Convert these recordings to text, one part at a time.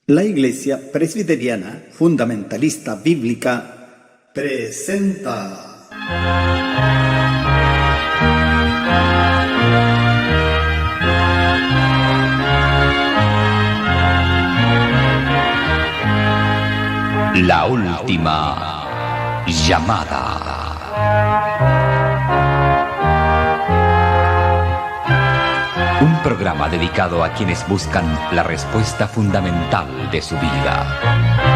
La Iglesia Presbiteriana Fundamentalista Bíblica presenta La última llamada. Un programa dedicado a quienes buscan la respuesta fundamental de su vida.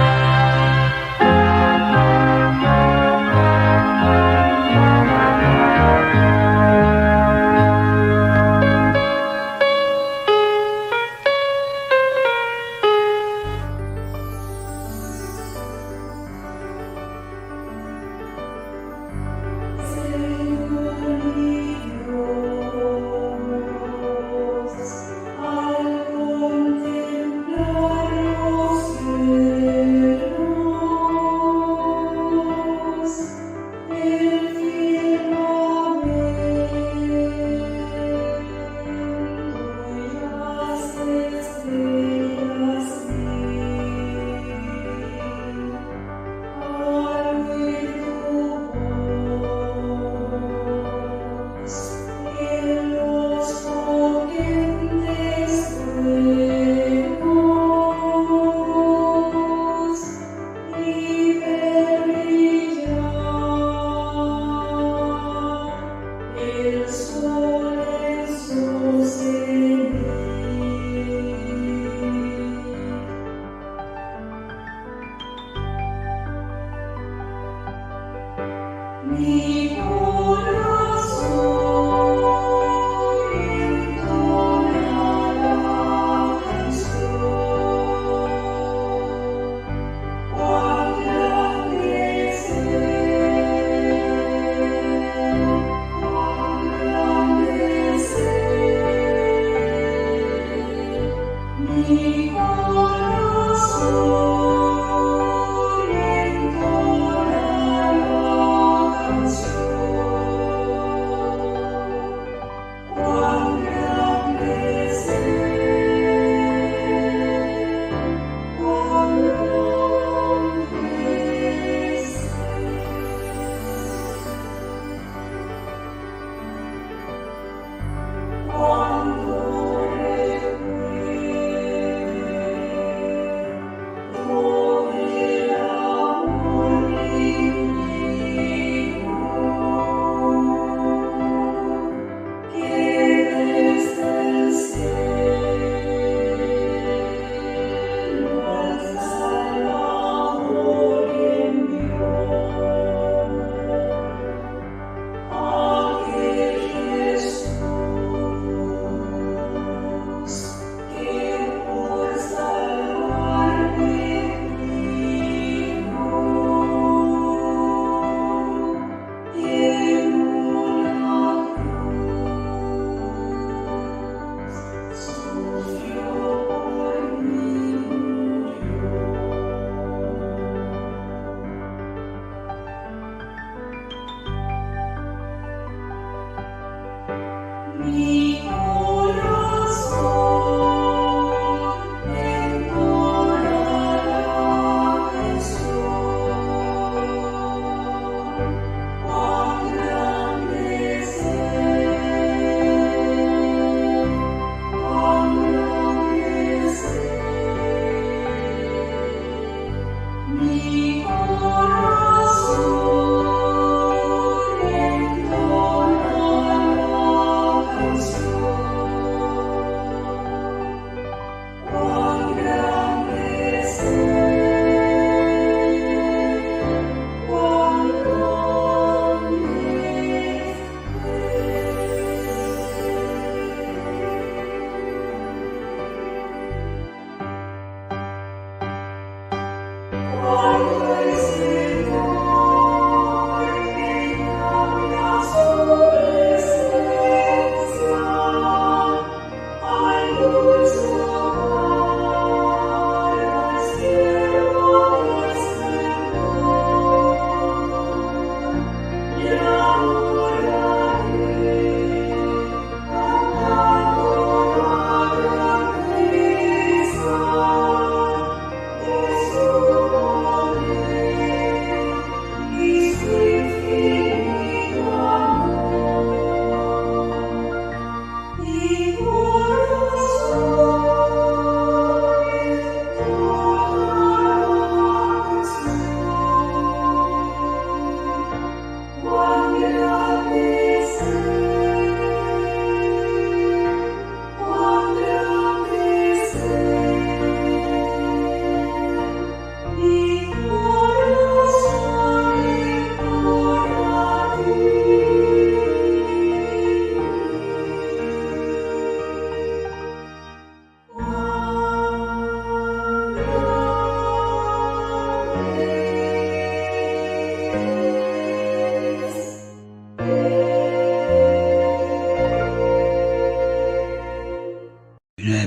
Oh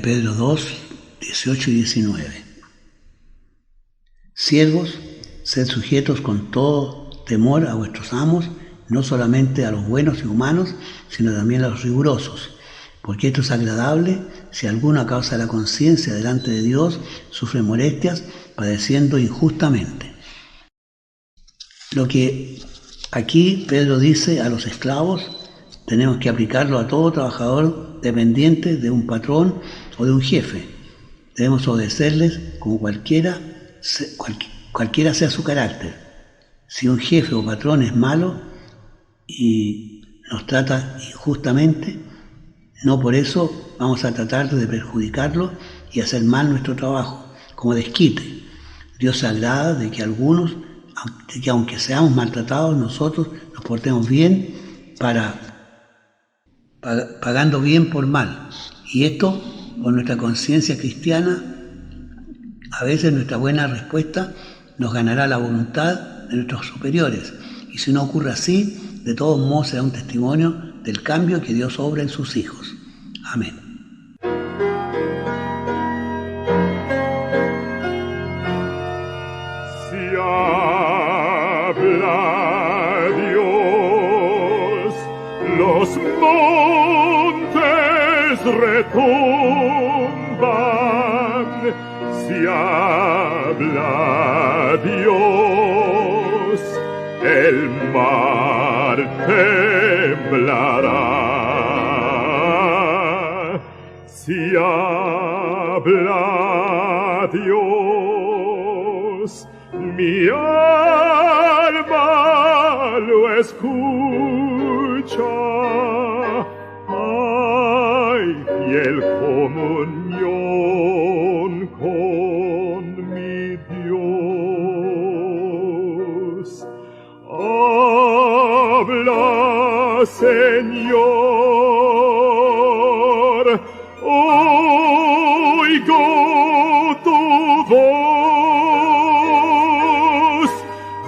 Pedro 2, 18 y 19. Siervos, sed sujetos con todo temor a vuestros amos, no solamente a los buenos y humanos, sino también a los rigurosos, porque esto es agradable si alguno a causa de la conciencia delante de Dios sufre molestias, padeciendo injustamente. Lo que aquí Pedro dice a los esclavos, tenemos que aplicarlo a todo trabajador dependiente de un patrón o de un jefe. Debemos obedecerles como cualquiera sea su carácter. Si un jefe o patrón es malo y nos trata injustamente, no por eso vamos a tratar de perjudicarlo y hacer mal nuestro trabajo, como desquite. Dios se agrada de que algunos, aunque seamos maltratados, nosotros nos portemos bien pagando bien por mal. Y esto, por nuestra conciencia cristiana, a veces nuestra buena respuesta nos ganará la voluntad de nuestros superiores. Y si no ocurre así, de todos modos será un testimonio del cambio que Dios obra en sus hijos. Amén. Si habla Dios, los montes retumban. Si habla Dios, el mar temblará. Si habla Dios, mi alma lo escucha. Ay, fiel comunión con mi Dios. Habla, Señor, oigo tu voz,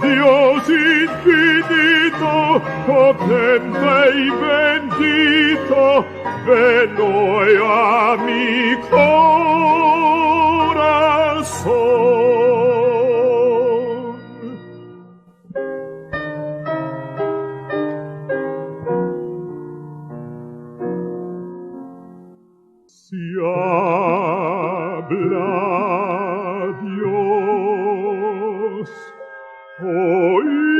Dios infinito, potente y bendito, ven hoy a mi corazón. Si habla Dios, oírle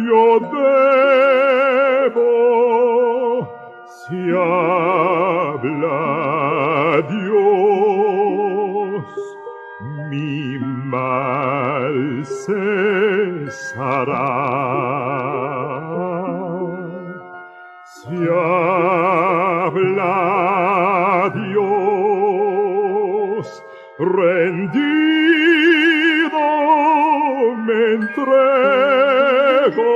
yo debo. Si habla Dios, mi mal cesará. Si habla Dios, rendido me entrego,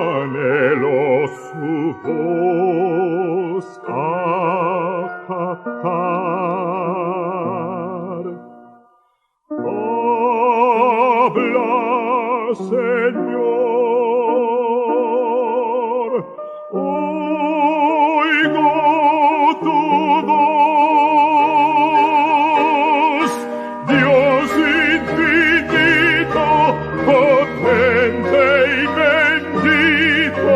anhelo su voz acatar. Habla, Señor, oigo tu voz, Dios infinito, potente y bendito,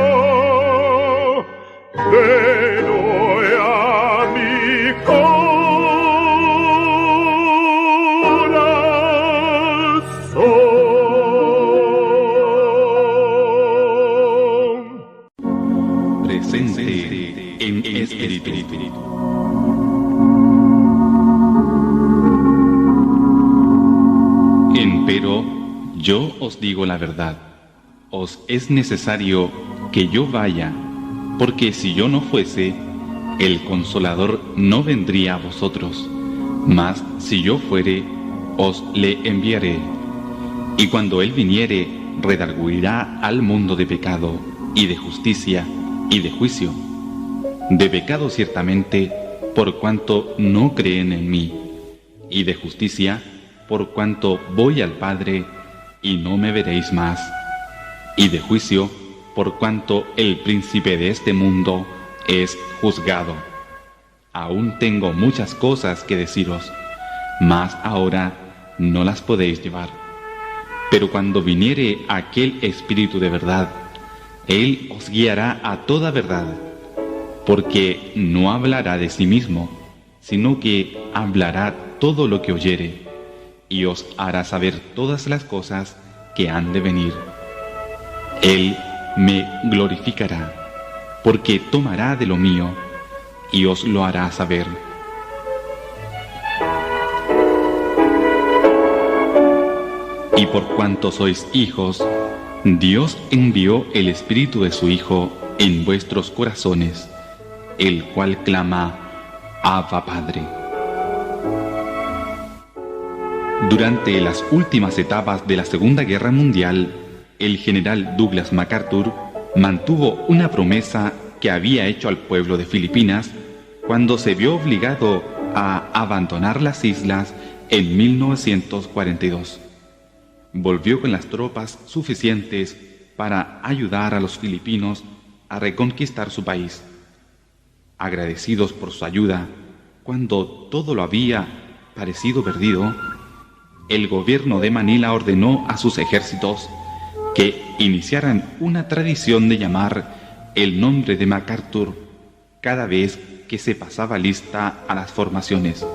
ven hoy a mi corazón. Presente en espíritu. Empero yo os digo la verdad, os es necesario que yo vaya, porque si yo no fuese, el Consolador no vendría a vosotros, mas si yo fuere, os le enviaré. Y cuando él viniere, redarguirá al mundo de pecado, y de justicia, y de juicio. De pecado ciertamente, por cuanto no creen en mí, y de justicia, por cuanto voy al Padre, y no me veréis más, y de juicio, por cuanto el príncipe de este mundo es juzgado. Aún tengo muchas cosas que deciros, mas ahora no las podéis llevar. Pero cuando viniere aquel Espíritu de verdad, Él os guiará a toda verdad, porque no hablará de sí mismo, sino que hablará todo lo que oyere, y os hará saber todas las cosas que han de venir. Él me glorificará, porque tomará de lo mío, y os lo hará saber. Y por cuanto sois hijos, Dios envió el Espíritu de su Hijo en vuestros corazones, el cual clama, Abba Padre. Durante las últimas etapas de la Segunda Guerra Mundial, el general Douglas MacArthur mantuvo una promesa que había hecho al pueblo de Filipinas cuando se vio obligado a abandonar las islas en 1942. Volvió con las tropas suficientes para ayudar a los filipinos a reconquistar su país. Agradecidos por su ayuda, cuando todo lo había parecido perdido, el gobierno de Manila ordenó a sus ejércitos que iniciaran una tradición de llamar el nombre de MacArthur cada vez que se pasaba lista a las formaciones.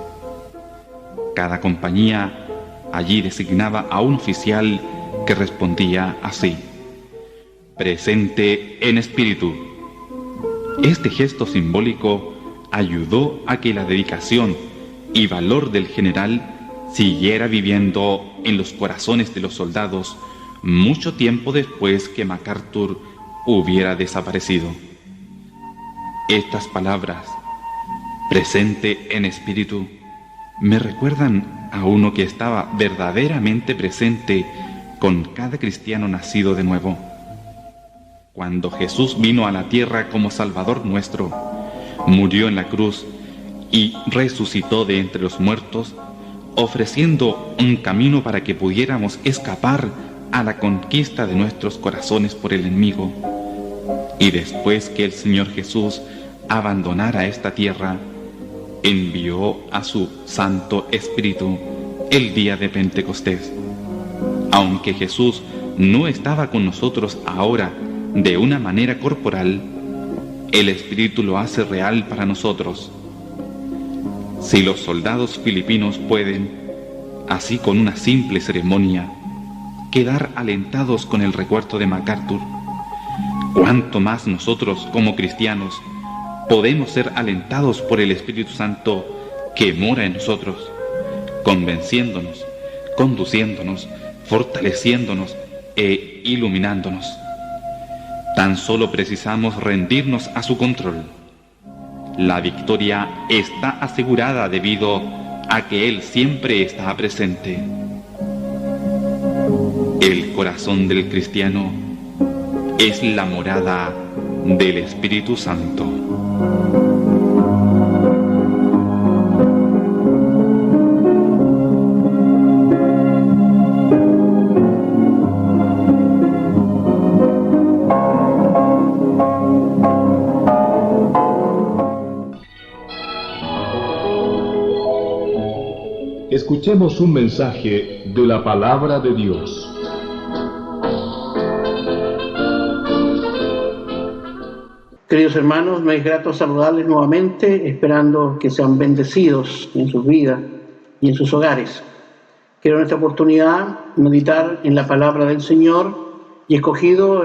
Cada compañía allí designaba a un oficial que respondía así: presente en espíritu. Este gesto simbólico ayudó a que la dedicación y valor del general siguiera viviendo en los corazones de los soldados mucho tiempo después que MacArthur hubiera desaparecido. Estas palabras, presente en espíritu, me recuerdan a uno que estaba verdaderamente presente con cada cristiano nacido de nuevo. Cuando Jesús vino a la tierra como Salvador nuestro, murió en la cruz y resucitó de entre los muertos, ofreciendo un camino para que pudiéramos escapar a la conquista de nuestros corazones por el enemigo. Y después que el Señor Jesús abandonara esta tierra, envió a su Santo Espíritu el día de Pentecostés. Aunque Jesús no estaba con nosotros ahora de una manera corporal, el Espíritu lo hace real para nosotros. Si los soldados filipinos pueden, así con una simple ceremonia, quedar alentados con el recuerdo de MacArthur, ¿cuánto más nosotros como cristianos podemos ser alentados por el Espíritu Santo que mora en nosotros, convenciéndonos, conduciéndonos, fortaleciéndonos e iluminándonos? Tan solo precisamos rendirnos a su control. La victoria está asegurada debido a que Él siempre está presente. El corazón del cristiano es la morada del Espíritu Santo. Escuchemos un mensaje de la Palabra de Dios. Queridos hermanos, me es grato saludarles nuevamente, esperando que sean bendecidos en sus vidas y en sus hogares. Quiero en esta oportunidad meditar en la palabra del Señor y he escogido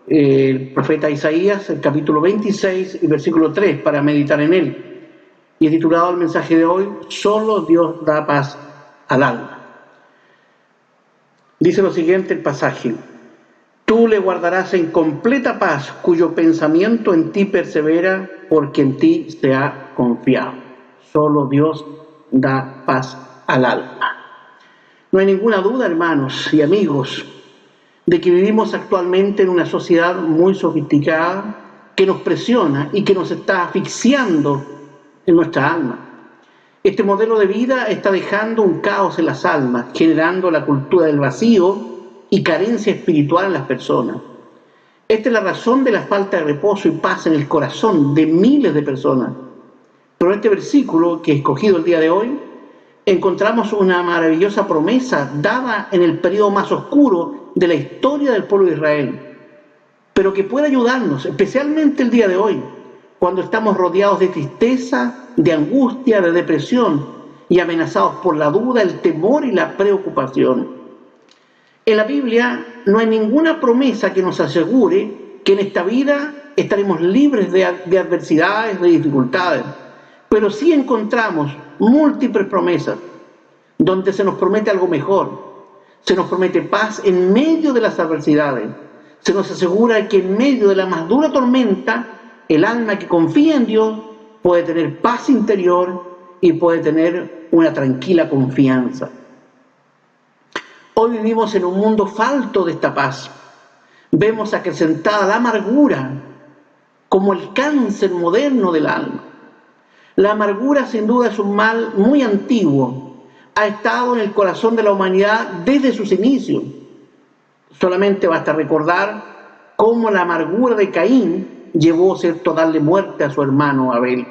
el profeta Isaías, el capítulo 26 y versículo 3 para meditar en él. Y he titulado el mensaje de hoy, Solo Dios da paz al alma. Dice lo siguiente el pasaje: Tú le guardarás en completa paz, cuyo pensamiento en ti persevera, porque en ti se ha confiado. Solo Dios da paz al alma. No hay ninguna duda, hermanos y amigos, de que vivimos actualmente en una sociedad muy sofisticada que nos presiona y que nos está asfixiando en nuestra alma. Este modelo de vida está dejando un caos en las almas, generando la cultura del vacío y carencia espiritual en las personas. Esta es la razón de la falta de reposo y paz en el corazón de miles de personas. Pero en este versículo que he escogido el día de hoy, encontramos una maravillosa promesa dada en el periodo más oscuro de la historia del pueblo de Israel, pero que puede ayudarnos, especialmente el día de hoy, cuando estamos rodeados de tristeza, de angustia, de depresión y amenazados por la duda, el temor y la preocupación. En la Biblia no hay ninguna promesa que nos asegure que en esta vida estaremos libres de adversidades, de dificultades, pero sí encontramos múltiples promesas donde se nos promete algo mejor. Se nos promete paz en medio de las adversidades. Se nos asegura que en medio de la más dura tormenta, el alma que confía en Dios puede tener paz interior y puede tener una tranquila confianza. Hoy vivimos en un mundo falto de esta paz. Vemos acrecentada la amargura como el cáncer moderno del alma. La amargura sin duda es un mal muy antiguo. Ha estado en el corazón de la humanidad desde sus inicios. Solamente basta recordar cómo la amargura de Caín llevó a darle muerte a su hermano Abel.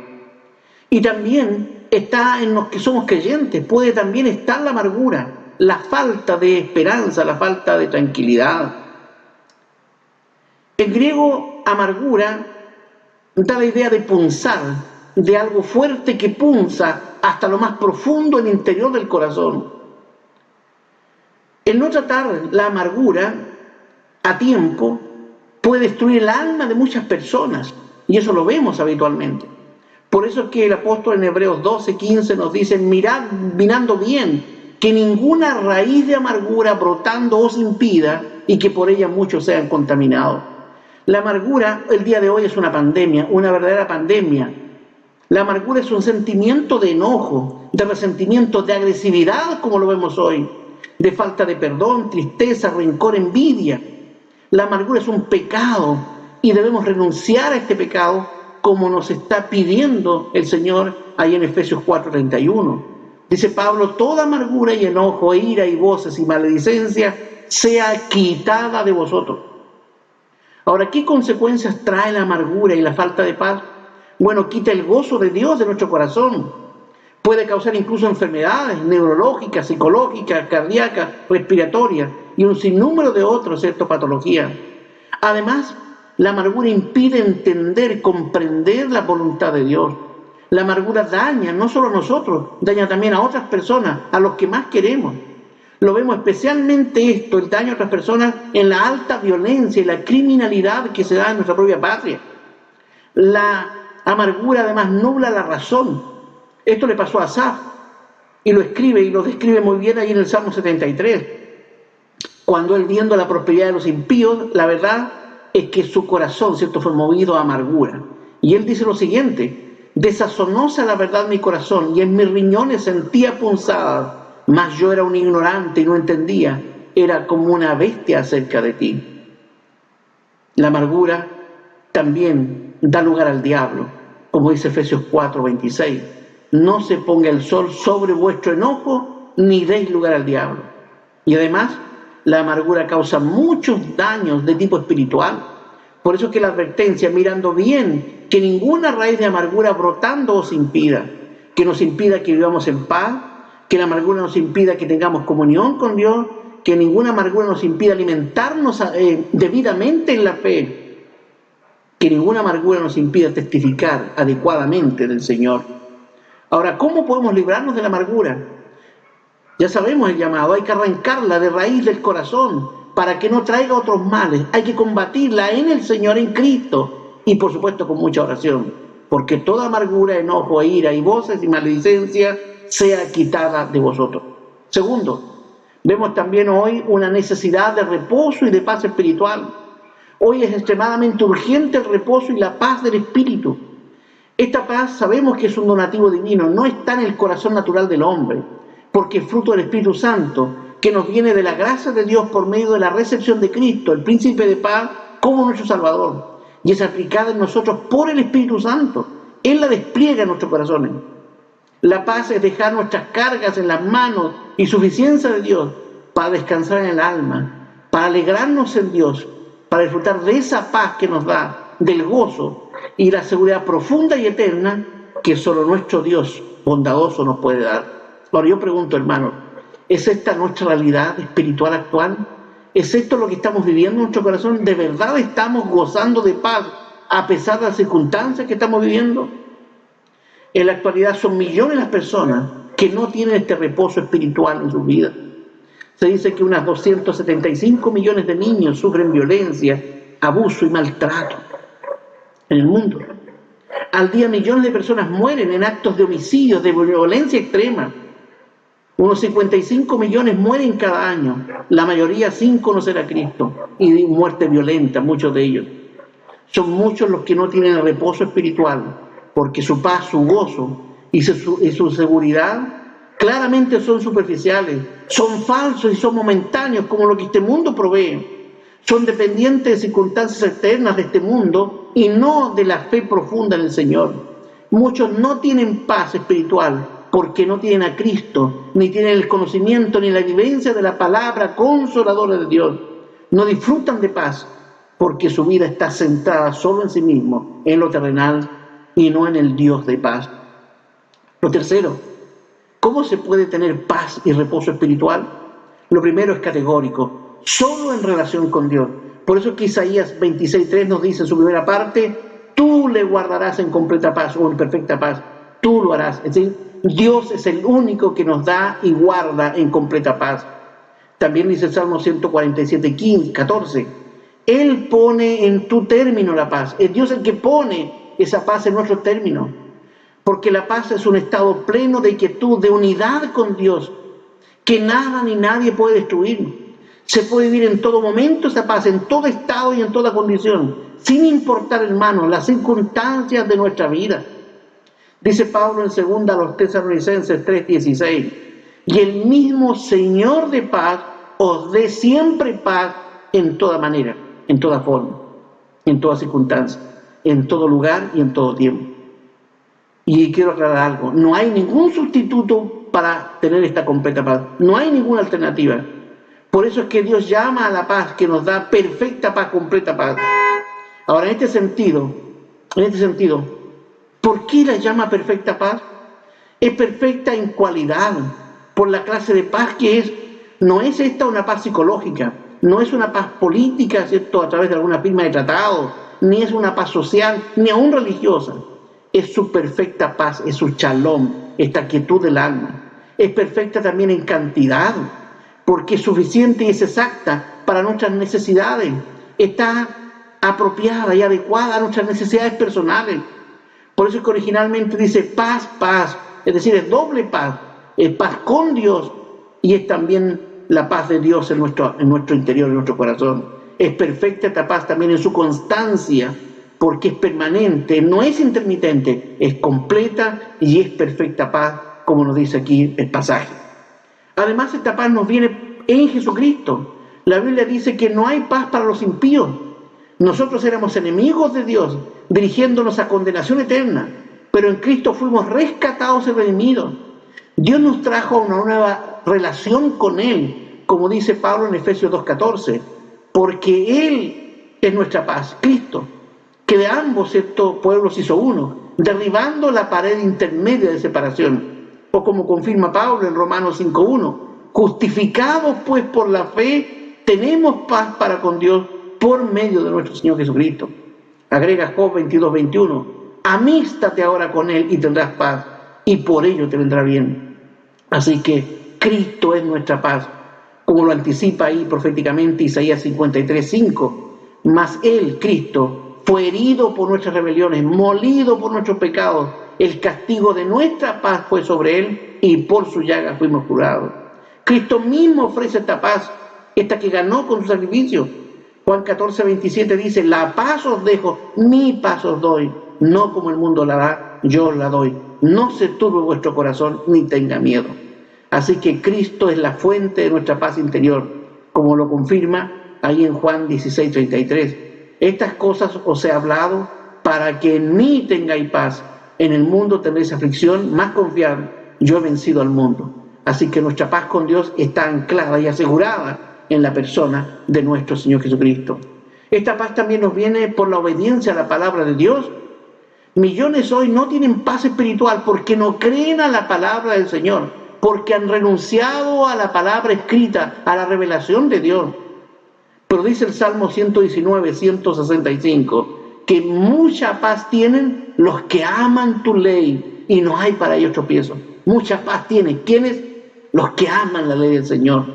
Y también está en los que somos creyentes, puede también estar la amargura, la falta de esperanza, la falta de tranquilidad. En griego, amargura da la idea de punzar, de algo fuerte que punza hasta lo más profundo en el interior del corazón. El no tratar la amargura a tiempo puede destruir el alma de muchas personas, y eso lo vemos habitualmente. Por eso es que el apóstol en Hebreos 12:15 nos dice: mirando bien, que ninguna raíz de amargura brotando os impida, y que por ella muchos sean contaminados. La amargura el día de hoy es una pandemia, una verdadera pandemia. La amargura es un sentimiento de enojo, de resentimiento, de agresividad, como lo vemos hoy, de falta de perdón, tristeza, rencor, envidia. La amargura es un pecado y debemos renunciar a este pecado, como nos está pidiendo el Señor ahí en Efesios 4:31. Dice Pablo: toda amargura y enojo, ira y voces y maledicencia sea quitada de vosotros. Ahora, ¿qué consecuencias trae la amargura y la falta de paz? Bueno, quita el gozo de Dios de nuestro corazón. Puede causar incluso enfermedades neurológicas, psicológicas, cardíacas, respiratorias y un sinnúmero de otras patologías. Además, la amargura impide entender, comprender la voluntad de Dios. La amargura daña no solo a nosotros, daña también a otras personas, a los que más queremos. Lo vemos especialmente esto, el daño a otras personas, en la alta violencia y la criminalidad que se da en nuestra propia patria. La amargura además nubla la razón. Esto le pasó a Asaf, y lo escribe y lo describe muy bien ahí en el Salmo 73. Cuando él, viendo la prosperidad de los impíos, la verdad es que su corazón, fue movido a amargura. Y él dice lo siguiente: desazonóse la verdad mi corazón, y en mis riñones sentía punzadas, mas yo era un ignorante y no entendía, era como una bestia acerca de ti. La amargura también da lugar al diablo, como dice Efesios 4:26. No se ponga el sol sobre vuestro enojo, ni deis lugar al diablo. Y además, la amargura causa muchos daños de tipo espiritual. Por eso es que la advertencia: mirando bien, que ninguna raíz de amargura brotando os impida, que nos impida que vivamos en paz, que la amargura nos impida que tengamos comunión con Dios, que ninguna amargura nos impida alimentarnos debidamente en la fe, que ninguna amargura nos impida testificar adecuadamente del Señor. Ahora, ¿cómo podemos librarnos de la amargura? Ya sabemos el llamado: hay que arrancarla de raíz del corazón para que no traiga otros males. Hay que combatirla en el Señor, en Cristo, y por supuesto con mucha oración, porque toda amargura, enojo, ira y voces y maledicencia sea quitada de vosotros. Segundo, vemos también hoy una necesidad de reposo y de paz espiritual. Hoy es extremadamente urgente el reposo y la paz del espíritu. Esta paz sabemos que es un donativo divino, no está en el corazón natural del hombre, porque es fruto del Espíritu Santo, que nos viene de la gracia de Dios por medio de la recepción de Cristo, el príncipe de paz, como nuestro Salvador, y es aplicada en nosotros por el Espíritu Santo. Él la despliega en nuestros corazones. La paz es dejar nuestras cargas en las manos y suficiencia de Dios para descansar en el alma, para alegrarnos en Dios para disfrutar de esa paz que nos da, del gozo y la seguridad profunda y eterna que solo nuestro Dios bondadoso nos puede dar. Ahora yo pregunto, hermano, ¿es esta nuestra realidad espiritual actual? ¿Es esto lo que estamos viviendo en nuestro corazón? ¿De verdad estamos gozando de paz a pesar de las circunstancias que estamos viviendo? En la actualidad son millones las personas que no tienen este reposo espiritual en sus vidas. Se dice que unas 275 millones de niños sufren violencia, abuso y maltrato en el mundo. Al día millones de personas mueren en actos de homicidios, de violencia extrema. Unos 55 millones mueren cada año, la mayoría sin conocer a Cristo, y de muerte violenta, muchos de ellos. Son muchos los que no tienen el reposo espiritual, porque su paz, su gozo y su seguridad claramente son superficiales, son falsos y son momentáneos como lo que este mundo provee. Son dependientes de circunstancias externas de este mundo y no de la fe profunda en el Señor. Muchos no tienen paz espiritual porque no tienen a Cristo, ni tienen el conocimiento ni la vivencia de la palabra consoladora de Dios. No disfrutan de paz porque su vida está centrada solo en sí mismo, en lo terrenal y no en el Dios de paz. Lo tercero, ¿cómo se puede tener paz y reposo espiritual? Lo primero es categórico, solo en relación con Dios. Por eso que Isaías 26:3 nos dice en su primera parte, tú le guardarás en completa paz o en perfecta paz, tú lo harás. Es decir, Dios es el único que nos da y guarda en completa paz. También dice el Salmo 147:14, Él pone en tu término la paz. Es Dios el que pone esa paz en nuestro término. Porque la paz es un estado pleno de quietud, de unidad con Dios, que nada ni nadie puede destruir. Se puede vivir en todo momento esa paz, en todo estado y en toda condición, sin importar, hermanos, las circunstancias de nuestra vida. Dice Pablo en 2 a los Tesalonicenses 3:16, y el mismo Señor de paz os dé siempre paz en toda manera, en toda forma, en toda circunstancia, en todo lugar y en todo tiempo. Y quiero aclarar algo, no hay ningún sustituto para tener esta completa paz, no hay ninguna alternativa. Por eso es que Dios llama a la paz que nos da perfecta paz, completa paz. Ahora, en este sentido, ¿por qué la llama perfecta paz? Es perfecta en cualidad, por la clase de paz que es. No es esta una paz psicológica, no es una paz política, ¿cierto?, a través de alguna firma de tratado, ni es una paz social, ni aún religiosa. Es su perfecta paz, es su shalom, esta quietud del alma. Es perfecta también en cantidad, porque es suficiente y es exacta para nuestras necesidades. Está apropiada y adecuada a nuestras necesidades personales. Por eso es que originalmente dice paz, paz, es decir, es doble paz. Es paz con Dios y es también la paz de Dios en nuestro interior, en nuestro corazón. Es perfecta esta paz también en su constancia, porque es permanente, no es intermitente, es completa y es perfecta paz, como nos dice aquí el pasaje. Además, esta paz nos viene en Jesucristo. La Biblia dice que no hay paz para los impíos. Nosotros éramos enemigos de Dios, dirigiéndonos a condenación eterna, pero en Cristo fuimos rescatados y redimidos. Dios nos trajo a una nueva relación con Él, como dice Pablo en Efesios 2:14, porque Él es nuestra paz, Cristo, que de ambos estos pueblos hizo uno, derribando la pared intermedia de separación. O como confirma Pablo en Romanos 5:1, justificados pues por la fe, tenemos paz para con Dios por medio de nuestro Señor Jesucristo. Agrega Job 22:21, amístate ahora con Él y tendrás paz, y por ello te vendrá bien. Así que Cristo es nuestra paz, como lo anticipa ahí proféticamente Isaías 53:5, mas Él, Cristo, fue herido por nuestras rebeliones, molido por nuestros pecados, el castigo de nuestra paz fue sobre Él, y por su llaga fuimos curados. Cristo mismo ofrece esta paz, esta que ganó con su sacrificio. Juan 14:27 dice, la paz os dejo, mi paz os doy, no como el mundo la da, yo os la doy. No se turbe vuestro corazón, ni tenga miedo. Así que Cristo es la fuente de nuestra paz interior, como lo confirma ahí en Juan 16:33. Estas cosas os he hablado para que en mí tengáis paz. En el mundo tendréis aflicción, mas confiad, yo he vencido al mundo. Así que nuestra paz con Dios está anclada y asegurada en la persona de nuestro Señor Jesucristo. Esta paz también nos viene por la obediencia a la palabra de Dios. Millones hoy no tienen paz espiritual porque no creen a la palabra del Señor, porque han renunciado a la palabra escrita, a la revelación de Dios. Pero dice el Salmo 119, 165, que mucha paz tienen los que aman tu ley y no hay para ellos tropiezo. Mucha paz tienen. ¿Quiénes? Los que aman la ley del Señor.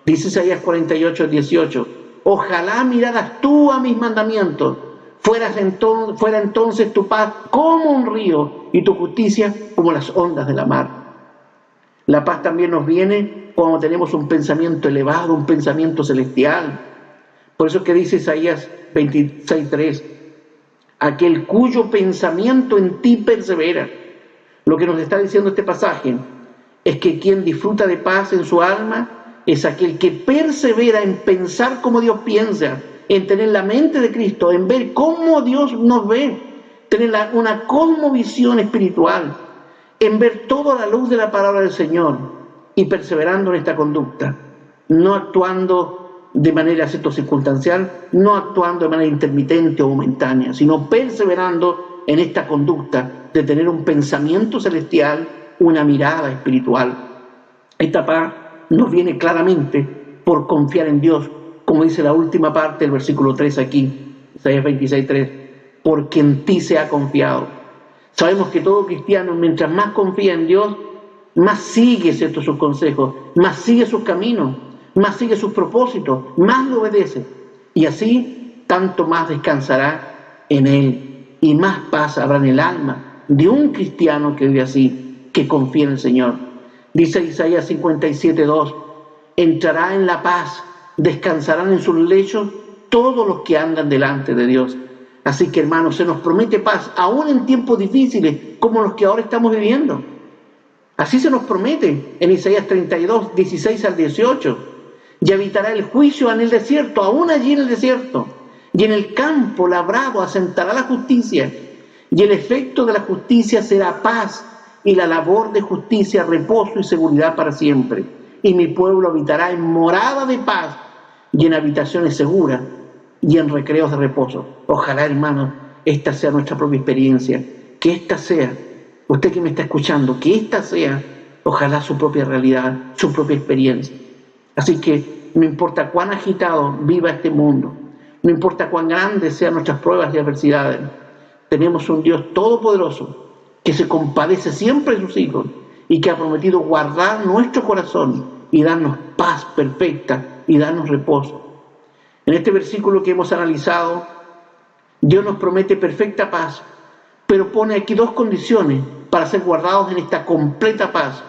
Dice Isaías 48, 18, ojalá miraras tú a mis mandamientos, fuera entonces tu paz como un río y tu justicia como las ondas de la mar. La paz también nos viene cuando tenemos un pensamiento elevado, un pensamiento celestial. Por eso es que dice Isaías 26:3, aquel cuyo pensamiento en ti persevera. Lo que nos está diciendo este pasaje es que quien disfruta de paz en su alma es aquel que persevera en pensar como Dios piensa, en tener la mente de Cristo, en ver cómo Dios nos ve, tener una cosmovisión espiritual, en ver toda la luz de la palabra del Señor y perseverando en esta conducta, no actuando de manera circunstancial, no actuando de manera intermitente o momentánea, sino perseverando en esta conducta de tener un pensamiento celestial, una mirada espiritual. Esta paz nos viene claramente por confiar en Dios, como dice la última parte del versículo 3 aquí, Isaías 26:3, porque en ti se ha confiado. Sabemos que todo cristiano, mientras más confía en Dios, más sigue sus consejos, más sigue sus caminos, más sigue sus propósitos, más le obedece. Y así, tanto más descansará en Él y más paz habrá en el alma de un cristiano que vive así, que confía en el Señor. Dice Isaías 57:2, entrará en la paz, descansarán en sus lechos todos los que andan delante de Dios. Así que, hermanos, se nos promete paz, aún en tiempos difíciles como los que ahora estamos viviendo. Así se nos promete en Isaías 32, 16 al 18. Y habitará el juicio en el desierto, aún allí en el desierto. Y en el campo labrado asentará la justicia. Y el efecto de la justicia será paz, y la labor de justicia reposo y seguridad para siempre. Y mi pueblo habitará en morada de paz, y en habitaciones seguras, y en recreos de reposo. Ojalá, hermanos, esta sea nuestra propia experiencia, que esta sea, usted que me está escuchando, que esta sea, ojalá su propia realidad, su propia experiencia. Así que no importa cuán agitado viva este mundo, no importa cuán grandes sean nuestras pruebas y adversidades, tenemos un Dios todopoderoso que se compadece siempre de sus hijos y que ha prometido guardar nuestro corazón y darnos paz perfecta y darnos reposo. En este versículo que hemos analizado, Dios nos promete perfecta paz, pero pone aquí dos condiciones para ser guardados en esta completa paz.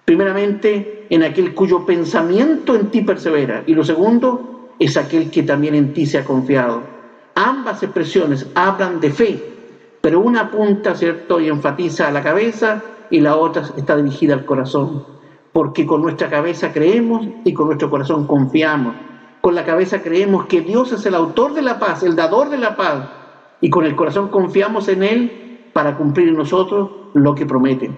Primeramente, en aquel cuyo pensamiento en ti persevera, y lo segundo es aquel que también en ti se ha confiado. Ambas expresiones hablan de fe, pero una apunta, ¿cierto?, y enfatiza a la cabeza, y la otra está dirigida al corazón, porque con nuestra cabeza creemos y con nuestro corazón confiamos. Con la cabeza creemos que Dios es el autor de la paz, el dador de la paz, y con el corazón confiamos en Él para cumplir en nosotros lo que promete.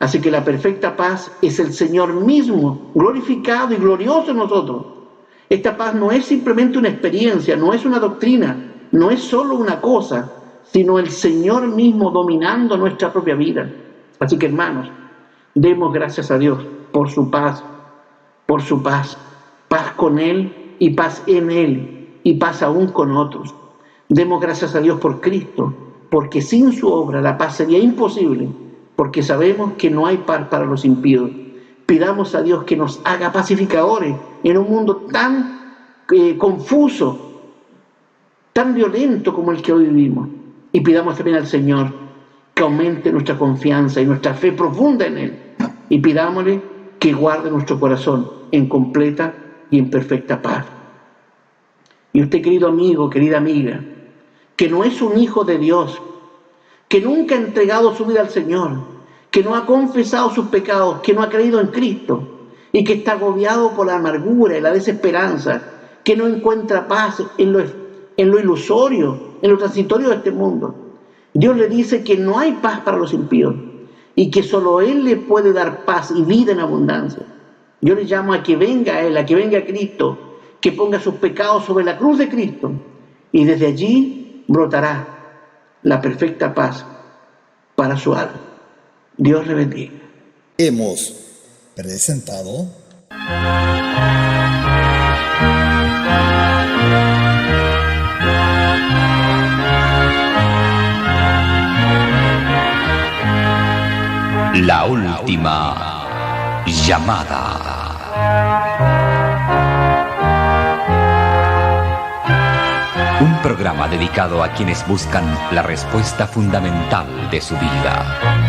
Así que la perfecta paz es el Señor mismo, glorificado y glorioso en nosotros. Esta paz no es simplemente una experiencia, no es una doctrina, no es solo una cosa, sino el Señor mismo dominando nuestra propia vida. Así que, hermanos, demos gracias a Dios por su paz, paz con Él y paz en Él y paz aún con otros. Demos gracias a Dios por Cristo, porque sin su obra la paz sería imposible, porque sabemos que no hay paz para los impíos. Pidamos a Dios que nos haga pacificadores en un mundo tan confuso, tan violento como el que hoy vivimos. Y pidamos también al Señor que aumente nuestra confianza y nuestra fe profunda en Él. Y pidámosle que guarde nuestro corazón en completa y en perfecta paz. Y usted, querido amigo, querida amiga, que no es un hijo de Dios, que nunca ha entregado su vida al Señor, que no ha confesado sus pecados, que no ha creído en Cristo y que está agobiado por la amargura y la desesperanza, que no encuentra paz en lo ilusorio, en lo transitorio de este mundo. Dios le dice que no hay paz para los impíos y que solo Él le puede dar paz y vida en abundancia. Yo le llamo a que venga a Él, a que venga a Cristo, que ponga sus pecados sobre la cruz de Cristo y desde allí brotará la perfecta paz para su alma. Dios le bendiga. Hemos presentado La última llamada. Un programa dedicado a quienes buscan la respuesta fundamental de su vida.